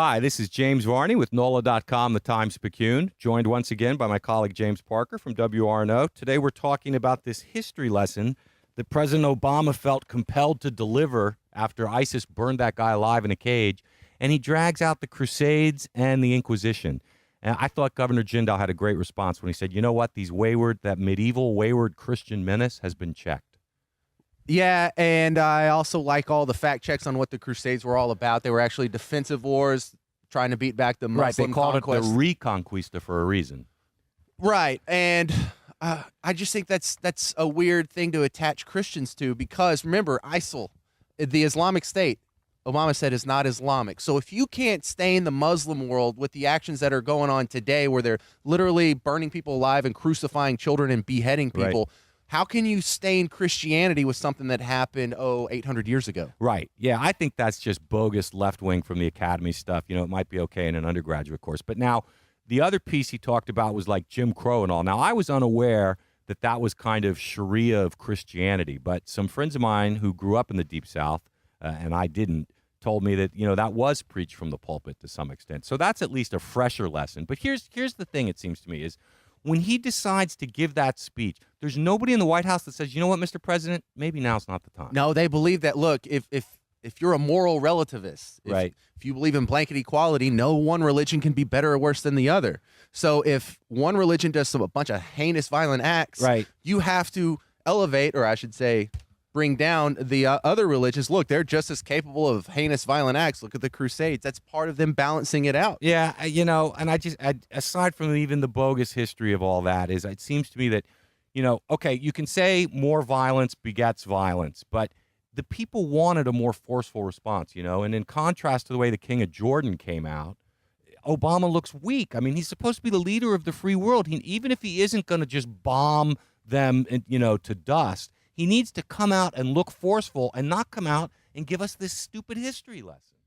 Hi, this is James Varney with NOLA.com, the Times-Picayune, joined once again by my colleague James Parker from WRNO. Today we're talking about this history lesson that President Obama felt compelled to deliver after ISIS burned that guy alive in a cage, and he drags out the Crusades and the Inquisition. And I thought Governor Jindal had a great response when he said, you know what, that medieval wayward Christian menace has been checked. Yeah, and I also like all the fact checks on what the Crusades were all about. They were actually defensive wars, trying to beat back the Muslim They called conquest. it the Reconquista for a reason. Right, and I just think that's a weird thing to attach Christians to because, remember, ISIL, the Islamic State, Obama said is not Islamic. So if you can't stain the Muslim world with the actions that are going on today where they're literally burning people alive and crucifying children and beheading people, how can you stain Christianity with something that happened, 800 years ago? Right. Yeah, I think that's just bogus left wing from the academy stuff. You know, it might be okay in an undergraduate course. But now the other piece he talked about was like Jim Crow and all. Now, I was unaware that that was kind of Sharia of Christianity. But some friends of mine who grew up in the Deep South, and I didn't, told me that, you know, that was preached from the pulpit to some extent. So that's at least a fresher lesson. But here's the thing, it seems to me, is when he decides to give that speech, there's nobody in the White House that says, you know what, Mr. President, maybe now's not the time. No, they believe that, look, if you're a moral relativist, if you believe in blanket equality, no one religion can be better or worse than the other. So if one religion does a bunch of heinous, violent acts, you have to elevate, or I should say, bring down the other religions. Look, they're just as capable of heinous, violent acts. Look at the Crusades. That's part of them balancing it out. Yeah, you know, and aside from even the bogus history of all that, it seems to me that, you know, okay, you can say more violence begets violence, but the people wanted a more forceful response, you know, and in contrast to the way the King of Jordan came out, Obama looks weak. I mean, he's supposed to be the leader of the free world. Even if he isn't going to just bomb them, you know, to dust, he needs to come out and look forceful and not come out and give us this stupid history lesson.